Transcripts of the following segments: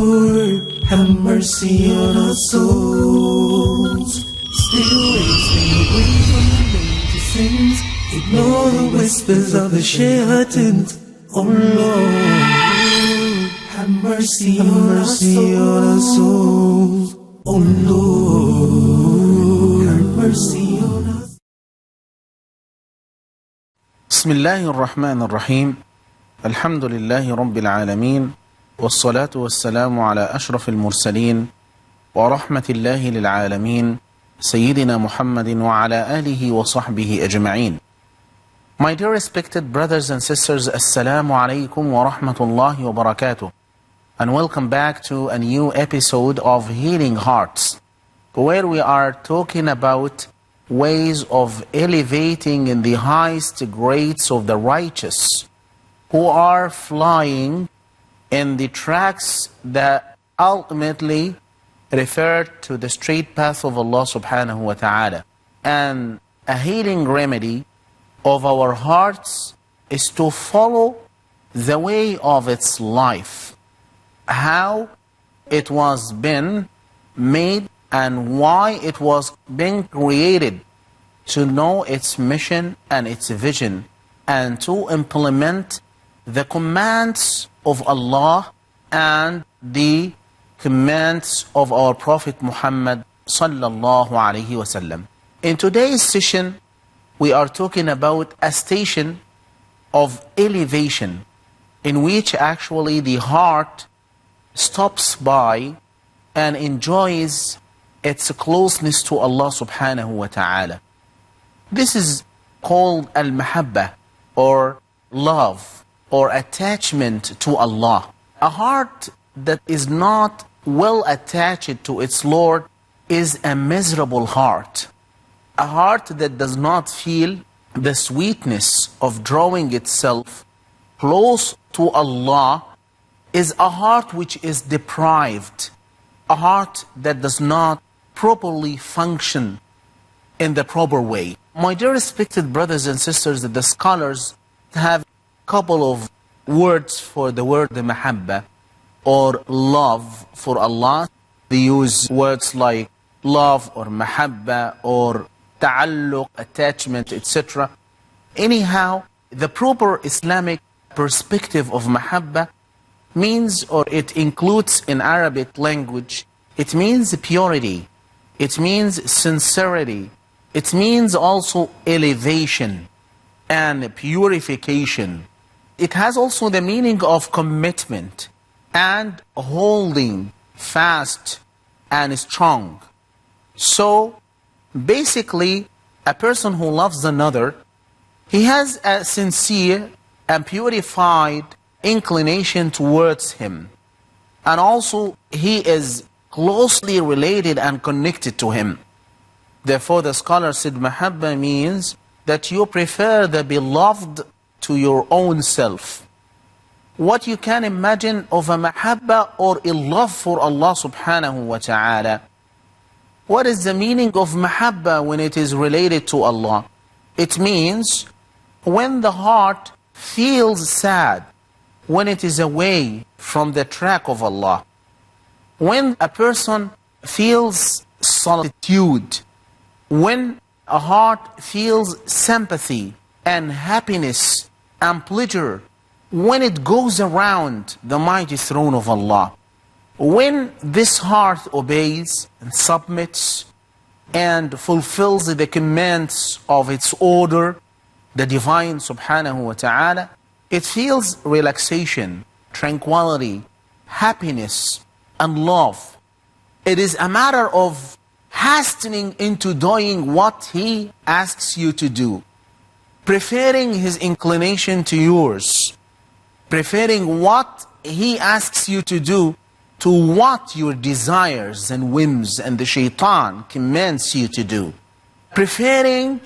Lord, have mercy on our souls. Stay away from the major sins. Ignore the whispers of the shayateens. Oh Lord, have mercy on our souls. Oh Lord, have mercy on us. بسم الله الرحمن الرحيم. الحمد لله رب العالمين، والصلاة والسلام على أشرف المرسلين ورحمة الله للعالمين سيدنا محمد وعلى آله وصحبه أجمعين. My dear respected brothers and sisters, Assalamu alaikum wa rahmatullahi wa barakatuh, and welcome back to a new episode of Healing Hearts, where we are talking about ways of elevating in the highest grades of the righteous who are flying in the tracks that ultimately refer to the straight path of Allah subhanahu wa ta'ala. And a healing remedy of our hearts is to follow the way of its life, how it was been made and why it was being created, to know its mission and its vision, and to implement the commands of Allah and the commands of our Prophet Muhammad sallallahu alaihi wasallam. In today's session, we are talking about a station of elevation in which actually the heart stops by and enjoys its closeness to Allah subhanahu wa ta'ala. This is called al-mahabba, or love, or attachment to Allah. A heart that is not well attached to its Lord is a miserable heart. A heart that does not feel the sweetness of drawing itself close to Allah is a heart which is deprived, a heart that does not properly function in the proper way. My dear respected brothers and sisters, the scholars have a couple of words for the word mahabba, or love for Allah. They use words like love or mahabba or ta'alluq, attachment, etc. Anyhow, the proper Islamic perspective of mahabba means, or it includes in Arabic language, it means purity, it means sincerity, it means also elevation and purification. It has also the meaning of commitment and holding fast and strong. So basically, a person who loves another, he has a sincere and purified inclination towards him, and also he is closely related and connected to him. Therefore, the scholar said mahabba means that you prefer the beloved to your own self. What you can imagine of a mahabba or a love for Allah subhanahu wa ta'ala? What is the meaning of mahabba when it is related to Allah? It means when the heart feels sad, when it is away from the track of Allah, when a person feels solitude, when a heart feels sympathy and happiness and pleasure, when it goes around the mighty throne of Allah, when this heart obeys and submits and fulfills the commands of its order, the divine subhanahu wa ta'ala, it feels relaxation, tranquility, happiness, and love. It is a matter of hastening into doing what He asks you to do, preferring His inclination to yours, preferring what He asks you to do to what your desires and whims and the shaitan commands you to do, preferring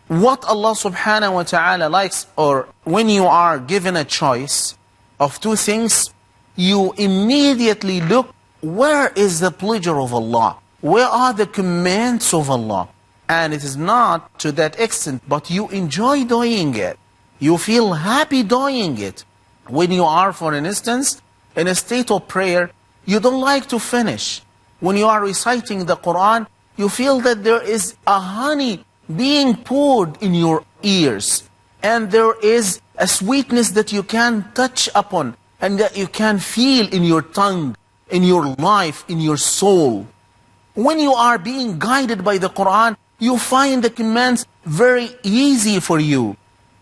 what Allah subhanahu wa ta'ala likes. Or when you are given a choice of two things, you immediately look, where is the pleasure of Allah? Where are the commands of Allah? And it is not to that extent, but you enjoy doing it. You feel happy doing it. When you are, for instance, in a state of prayer, You don't like to finish. When you are reciting the Quran, you feel that there is a honey being poured in your ears. And there is a sweetness that you can touch upon and that you can feel in your tongue, in your life, in your soul. When you are being guided by the Quran, you find the commands very easy for you.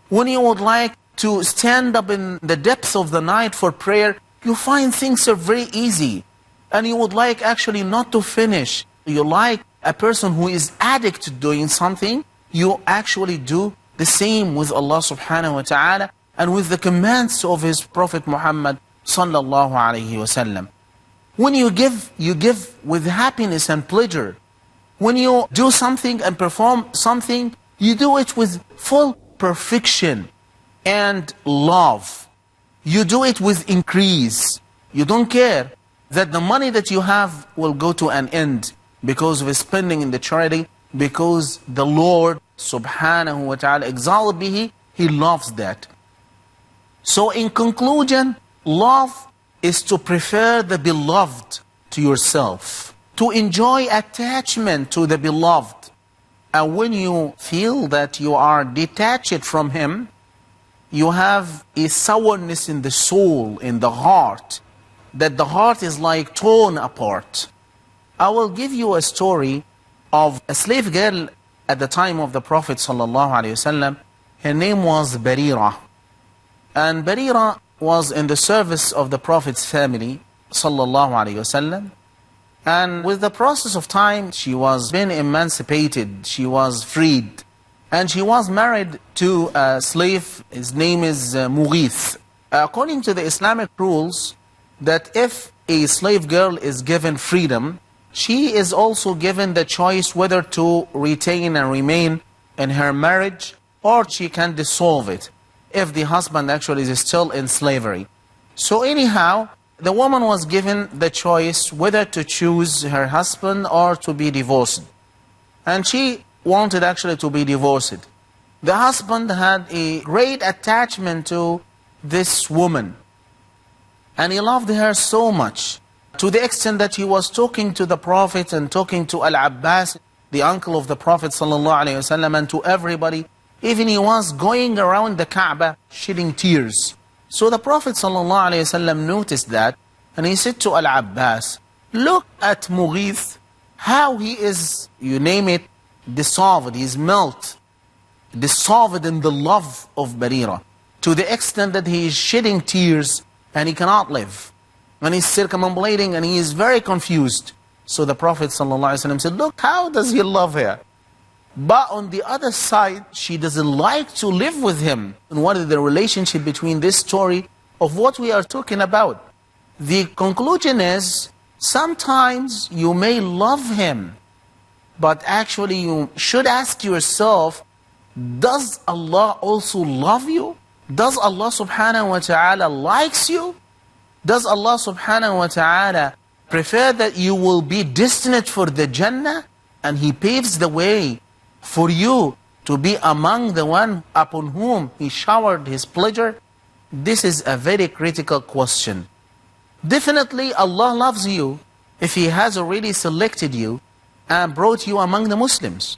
When you would like to stand up in the depths of the night for prayer, you find things are very easy. And you would like actually not to finish. You like a person who is addict to doing something, you actually do the same with Allah subhanahu wa ta'ala and with the commands of His Prophet Muhammad sallallahu alayhi wa sallam. When you give with happiness and pleasure. When you do something and perform something, you do it with full perfection and love. You do it with increase. You don't care that the money that you have will go to an end because of spending in the charity, because the Lord subhanahu wa ta'ala exalted bihi, He loves that. So in conclusion, love is to prefer the beloved to yourself, to enjoy attachment to the beloved. And when you feel that you are detached from him, you have a sourness in the soul, in the heart, that the heart is like torn apart. I will give you a story of a slave girl at the time of the Prophet ﷺ. Her name was Barira. And Barira was in the service of the Prophet's family ﷺ. And with the process of time, she was being emancipated, she was freed. And she was married to a slave, his name is Mughith. According to the Islamic rules, that if a slave girl is given freedom, she is also given the choice whether to retain and remain in her marriage or she can dissolve it if the husband actually is still in slavery. So anyhow, the woman was given the choice whether to choose her husband or to be divorced. And she wanted actually to be divorced. The husband had a great attachment to this woman. And he loved her so much, to the extent that he was talking to the Prophet and talking to Al-Abbas, the uncle of the Prophet ﷺ, and to everybody. Even he was going around the Kaaba shedding tears. So the Prophet ﷺ noticed that, and he said to Al-Abbas, look at Mughith, how he is, you name it, dissolved, he is dissolved in the love of Barira, to the extent that he is shedding tears and he cannot live. And he's circumambulating and he is very confused. So the Prophet ﷺ said, look, how does he love her? But on the other side, she doesn't like to live with him. And what is the relationship between this story of what we are talking about? The conclusion is, sometimes you may love him, but actually you should ask yourself, does Allah also love you? Does Allah subhanahu wa ta'ala likes you? Does Allah subhanahu wa ta'ala prefer that you will be destined for the Jannah? And He paves the way for you to be among the one upon whom He showered His pleasure? This is a very critical question. Definitely Allah loves you if He has already selected you and brought you among the Muslims.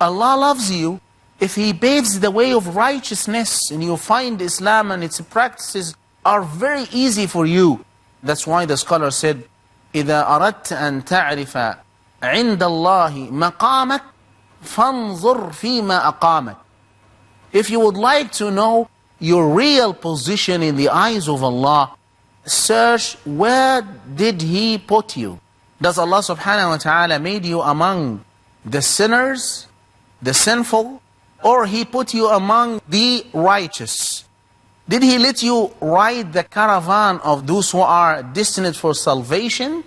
Allah loves you if He paves the way of righteousness and you find Islam and its practices are very easy for you. That's why the scholar said, إِذَا أَرَدْتَ أَن تَعْرِفَ عِنْدَ اللَّهِ مَقَامَكَ فَانْظُرْ فِي مَا أَقَامَكَ. If you would like to know your real position in the eyes of Allah, search where did He put you. Does Allah subhanahu wa ta'ala made you among the sinners, the sinful, or He put you among the righteous? Did He let you ride the caravan of those who are destined for salvation?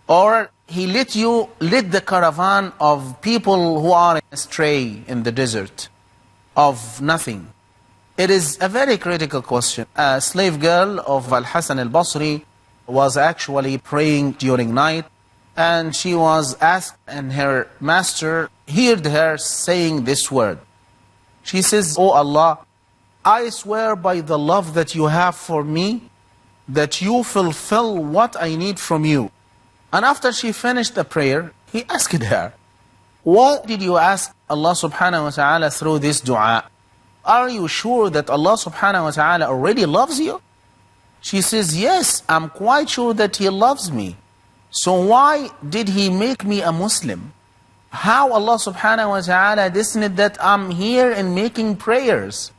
Or He let you lead the caravan of people who are astray in the desert of nothing? It is a very critical question. A slave girl of Al-Hasan al-Basri was actually praying during night, and she was asked, and her master heard her saying this word. She says, "Oh Allah, I swear by the love that you have for me, that you fulfill what I need from you. And after she finished the prayer, he asked her, what did you ask Allah subhanahu wa ta'ala through this dua? Are you sure that Allah subhanahu wa ta'ala already loves you? She says, yes, I'm quite sure that He loves me. So why did He make me a Muslim? How Allah subhanahu wa ta'ala destined that I'm here and making prayers?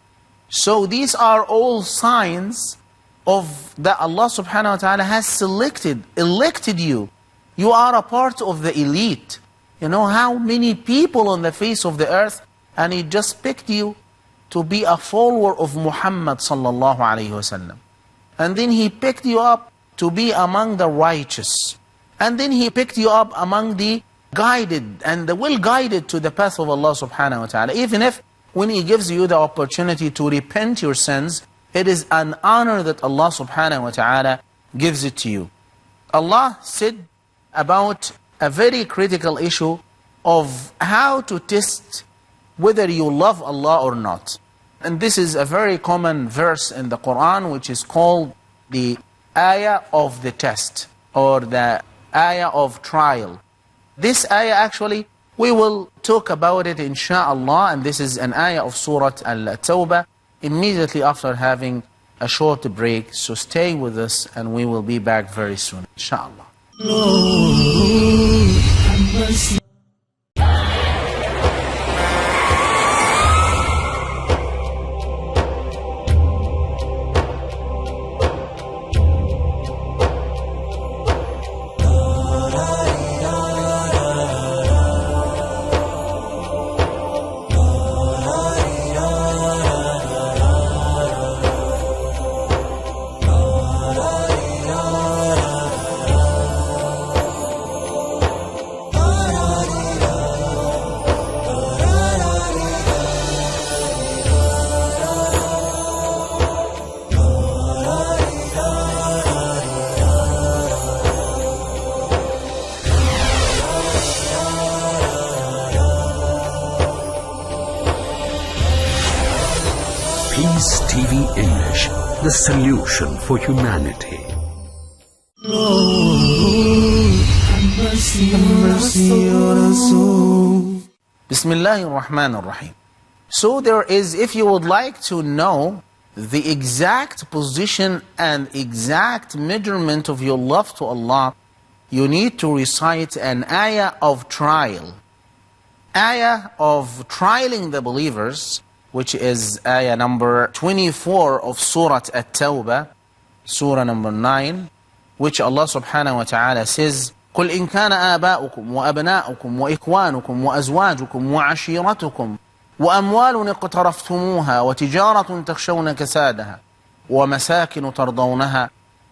So these are all signs of that Allah subhanahu wa ta'ala has elected you. You are a part of the elite. You know how many people on the face of the earth, and He just picked you to be a follower of Muhammad sallallahu alayhi wasallam. And then He picked you up to be among the righteous. And then He picked you up among the guided and the well-guided to the path of Allah subhanahu wa ta'ala. Even if when He gives you the opportunity to repent your sins, it is an honor that Allah subhanahu wa ta'ala gives it to you. Allah said about a very critical issue of how to test whether you love Allah or not. And this is a very common verse in the Quran, which is called the ayah of the test, or the ayah of trial. This ayah actually, we will talk about it insha'Allah, and this is an ayah of Surah Al-Tawbah, immediately after having a short break. So stay with us and we will be back very soon, insha'Allah. Lord, have mercy. Peace TV English, the solution for humanity. Lord, have mercy on us all. Bismillah ar-Rahman ar-Rahim. So there is, if you would like to know the exact position and exact measurement of your love to Allah, you need to recite an ayah of trial. Ayah of trialing the believers, which is ayah number 24 of Surah At-Tawbah, Surah number 9, which Allah subhanahu wa ta'ala says, قُلْ إِنْ كَانَ آبَاؤُكُمْ وَأَبْنَاؤُكُمْ وَإِخْوَانُكُمْ وَأَزْوَاجُكُمْ وَعَشِيرَتُكُمْ وَأَمْوَالٌ اقْتَرَفْتُمُوهَا وَتِجَارَةٌ تَخْشَوْنَ كَسَادَهَا وَمَسَاكِنُ تَرْضَوْنَهَا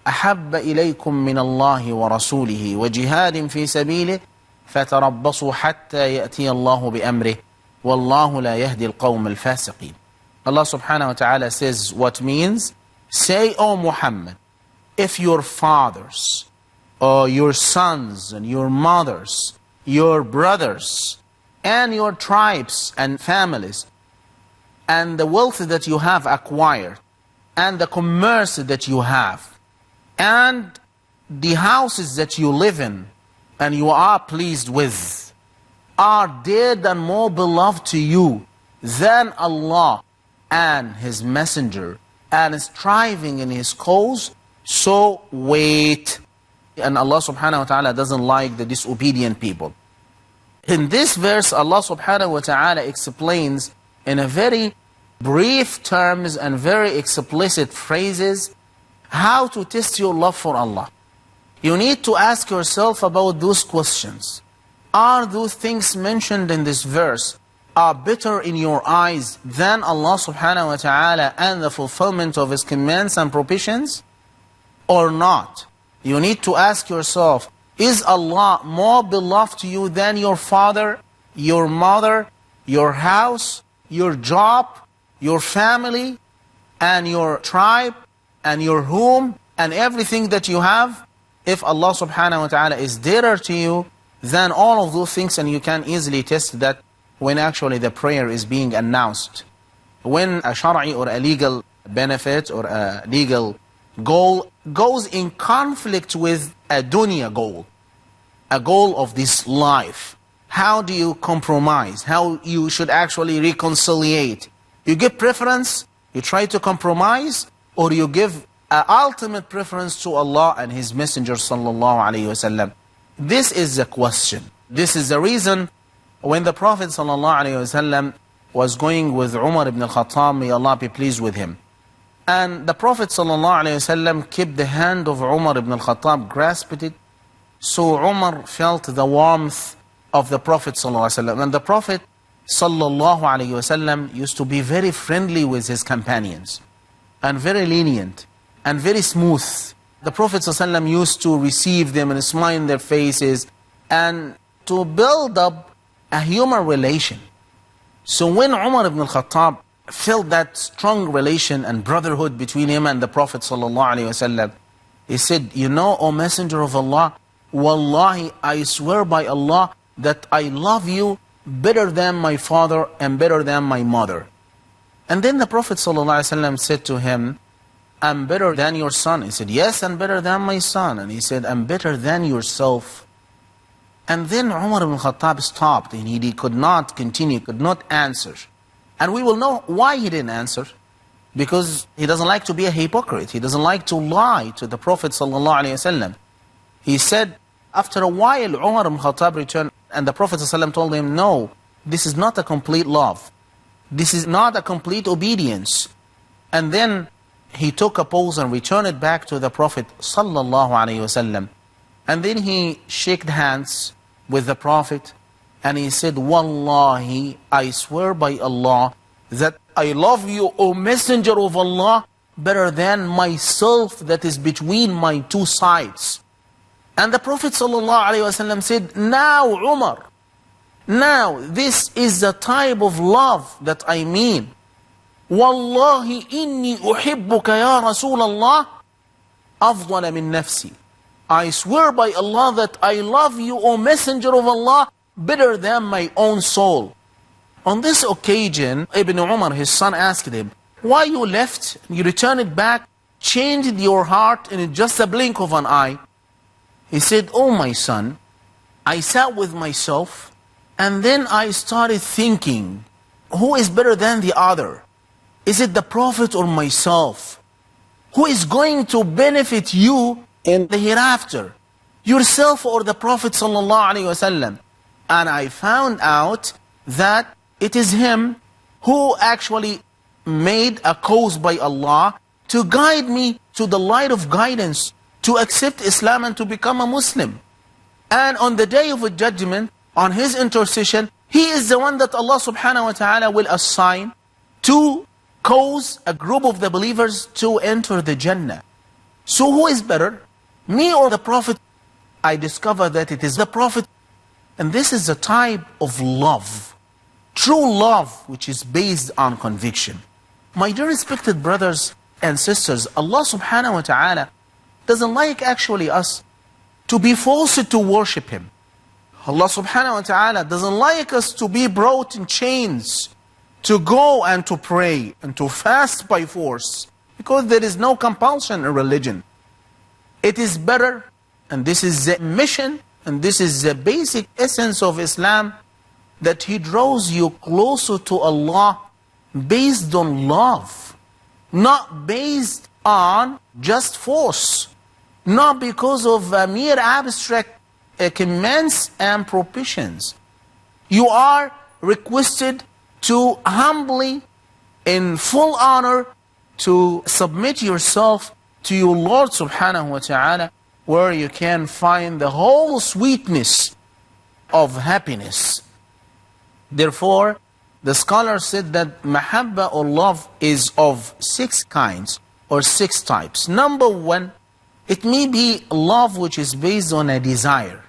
أَحَبَّ إِلَيْكُمْ مِنَ اللَّهِ وَرَسُولِهِ وَجِهَادٍ فِي سَبِيلِهِ فَتَرَبَّصُوا حَتَّى يَأْتِيَ اللَّهُ بِأَمْرِهِ وَاللَّهُ لَا يَهْدِي الْقَوْمَ الْفَاسِقِينَ. Allah subhanahu wa ta'ala says, what means? Say, O Muhammad, if your fathers, or your sons and your mothers, your brothers, and your tribes and families, and the wealth that you have acquired, and the commerce that you have, and the houses that you live in, and you are pleased with, are dead and more beloved to you than Allah and His Messenger, and striving in His cause, so wait. And Allah subhanahu wa ta'ala doesn't like the disobedient people. In this verse, Allah subhanahu wa ta'ala explains in a very brief terms and very explicit phrases how to test your love for Allah. You need to ask yourself about those questions. Are those things mentioned in this verse are better in your eyes than Allah subhanahu wa ta'ala and the fulfillment of His commands and prohibitions, or not? You need to ask yourself, is Allah more beloved to you than your father, your mother, your house, your job, your family, and your tribe, and your home, and everything that you have? If Allah subhanahu wa ta'ala is dearer to you than all of those things, and you can easily test that when actually the prayer is being announced. When a shari'i or a legal benefit or a legal goal goes in conflict with a dunya goal, a goal of this life. How do you compromise? How you should actually reconciliate? You give preference, you try to compromise, or you give ultimate preference to Allah and His Messenger sallallahu alaihi wasallam. This is the question. This is the reason when the Prophet sallallahu alaihi wasallam was going with Umar ibn al-Khattab, may Allah be pleased with him. And the Prophet ﷺ kept the hand of Umar ibn al-Khattab, grasped it. So Umar felt the warmth of the Prophet ﷺ. And the Prophet ﷺ used to be very friendly with his companions, and very lenient, and very smooth. The Prophet ﷺ used to receive them and smile in their faces, and to build up a human relation. So when Umar ibn al-Khattab felt that strong relation and brotherhood between him and the Prophet ﷺ, he said, you know, O Messenger of Allah, Wallahi, I swear by Allah that I love you better than my father and better than my mother. And then the Prophet ﷺ said to him, I'm better than your son. He said, yes, and better than my son. And he said, I'm better than yourself. And then Umar ibn Khattab stopped, and he could not continue, could not answer. And we will know why he didn't answer. Because he doesn't like to be a hypocrite. He doesn't like to lie to the Prophet ﷺ. He said, after a while, Umar ibn Khattab returned, and the Prophet ﷺ told him, no, this is not a complete love. This is not a complete obedience. And then he took a pause and returned it back to the Prophet ﷺ. And then he shook hands with the Prophet, and he said, Wallahi, I swear by Allah that I love you, O Messenger of Allah, better than myself that is between my two sides. And the Prophet ﷺ said, now Umar, now this is the type of love that I mean. Wallahi inni uhibbuka ya Rasulallah afdala min nafsi. I swear by Allah that I love you, O Messenger of Allah, better than my own soul. On this occasion, Ibn Umar, his son, asked him, why you left, you returned it back, changed your heart in just a blink of an eye? He said, oh my son, I sat with myself, and then I started thinking, who is better than the other? Is it the Prophet or myself? Who is going to benefit you in the hereafter, yourself or the Prophet ﷺ? And I found out that it is him who actually made a cause by Allah to guide me to the light of guidance, to accept Islam and to become a Muslim. And on the day of the judgment, on his intercession, he is the one that Allah subhanahu wa ta'ala will assign to cause a group of the believers to enter the Jannah. So who is better, me or the Prophet? I discovered that it is the Prophet. And this is a type of love, true love, which is based on conviction. My dear respected brothers and sisters, Allah subhanahu wa ta'ala doesn't like actually us to be forced to worship Him. Allah subhanahu wa ta'ala doesn't like us to be brought in chains, to go and to pray and to fast by force, because there is no compulsion in religion. It is better, and this is the mission, and this is the basic essence of Islam, that He draws you closer to Allah based on love, not based on just force, not because of mere abstract commands and prohibitions. You are requested to humbly, in full honor, to submit yourself to your Lord subhanahu wa ta'ala, where you can find the whole sweetness of happiness. Therefore, the scholar said that mahabba or love is of 6 kinds or 6 types. Number 1, it may be love which is based on a desire,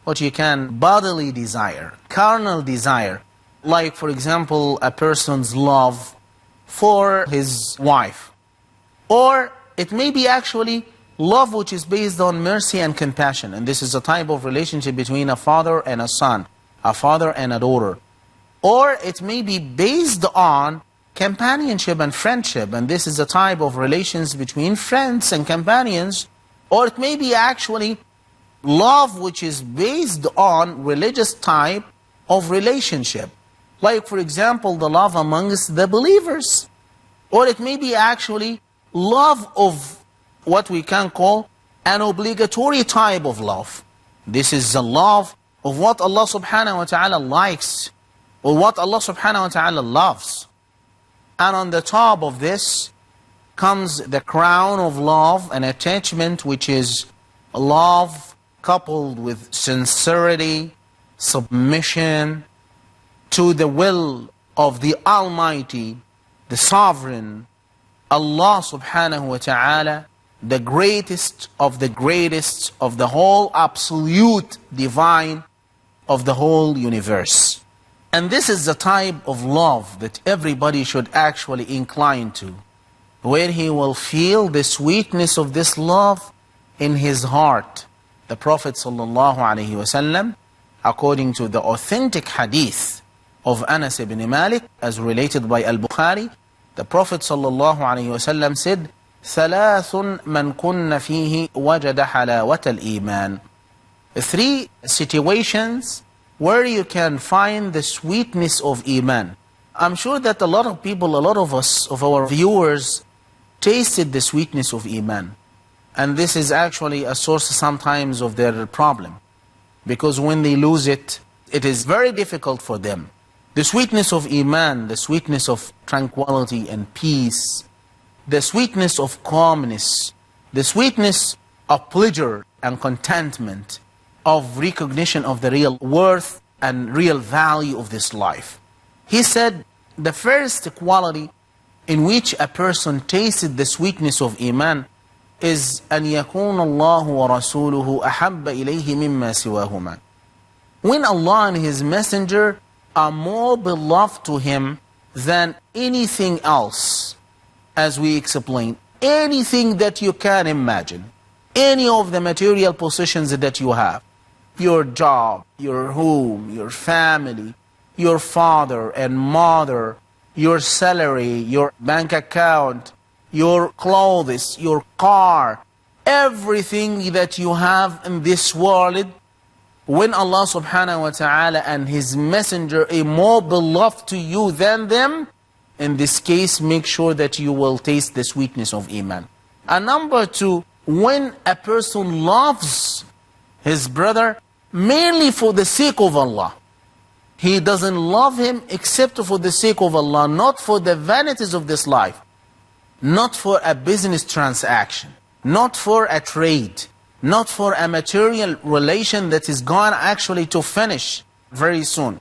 what you can bodily desire, carnal desire. Like, for example, a person's love for his wife. Or it may be actually love which is based on mercy and compassion. And this is a type of relationship between a father and a son, a father and a daughter. Or it may be based on companionship and friendship, and this is a type of relations between friends and companions, or it may be actually love which is based on religious type of relationship. Like, for example, the love amongst the believers. Or it may be actually love of what we can call an obligatory type of love. This is the love of what Allah subhanahu wa ta'ala likes, or what Allah subhanahu wa ta'ala loves. And on the top of this comes the crown of love and attachment, which is love coupled with sincerity, submission to the will of the Almighty, the Sovereign, Allah subhanahu wa ta'ala, the greatest of the greatest of the whole absolute divine of the whole universe. And this is the type of love that everybody should actually incline to, where he will feel the sweetness of this love in his heart. The Prophet sallallahu alaihi wasallam, according to the authentic hadith of Anas ibn Malik, as related by Al-Bukhari, the Prophet sallallahu alaihi wasallam said, ثلاث من كن فيه وجد حلاوة الإيمان. 3 situations where you can find the sweetness of Iman. I'm sure that a lot of people, a lot of us, of our viewers, tasted the sweetness of Iman. And this is actually a source sometimes of their problem. Because when they lose it, it is very difficult for them. The sweetness of Iman, the sweetness of tranquility and peace, the sweetness of calmness, the sweetness of pleasure and contentment, of recognition of the real worth and real value of this life. He said the first quality in which a person tasted the sweetness of Iman is أن يكون الله ورسوله أحب إليه مما سواهما. When Allah and His Messenger are more beloved to him than anything else, as we explained, anything that you can imagine, any of the material possessions that you have, your job, your home, your family, your father and mother, your salary, your bank account, your clothes, your car, everything that you have in this world, when Allah subhanahu wa ta'ala and His Messenger are more beloved to you than them, in this case, make sure that you will taste the sweetness of Iman. And number 2, when a person loves his brother mainly for the sake of Allah, he doesn't love him except for the sake of Allah, not for the vanities of this life, not for a business transaction, not for a trade, not for a material relation that is going actually to finish very soon.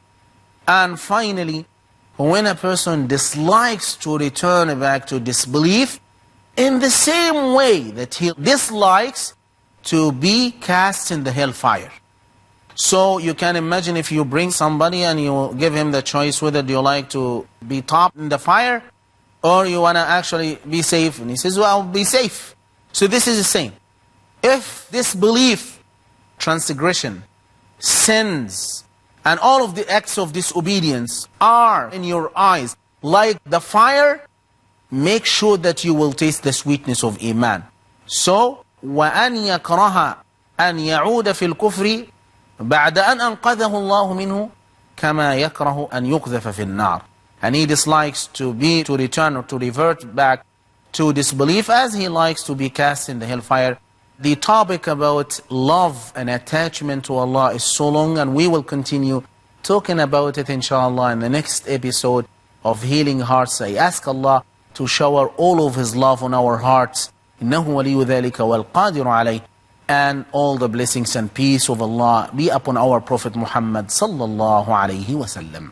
And finally, when a person dislikes to return back to disbelief, in the same way that he dislikes to be cast in the hellfire. So you can imagine if you bring somebody and you give him the choice whether do you like to be topped in the fire or you want to actually be safe. And he says, well, I'll be safe. So this is the same. If disbelief, transgression, sins, and all of the acts of disobedience are in your eyes like the fire, make sure that you will taste the sweetness of Iman. So, وَأَنْ يَكْرَهَ أَنْ يَعُودَ فِي الْكُفْرِ بَعْدَ أَنْ أَنْقَذَهُ اللَّهُ مِنْهُ كَمَا يَكْرَهُ أَنْ يُقْذَفَ فِي النَّارِ. And he dislikes to return or to revert back to disbelief as he likes to be cast in the hellfire. The topic about love and attachment to Allah is so long, and we will continue talking about it inshallah in the next episode of Healing Hearts. I ask Allah to shower all of His love on our hearts. إِنَّهُ وَلِيُّ ذَلِكَ وَالْقَادِرُ عَلَيْهِ. And all the blessings and peace of Allah be upon our Prophet Muhammad sallallahu alayhi wa sallam.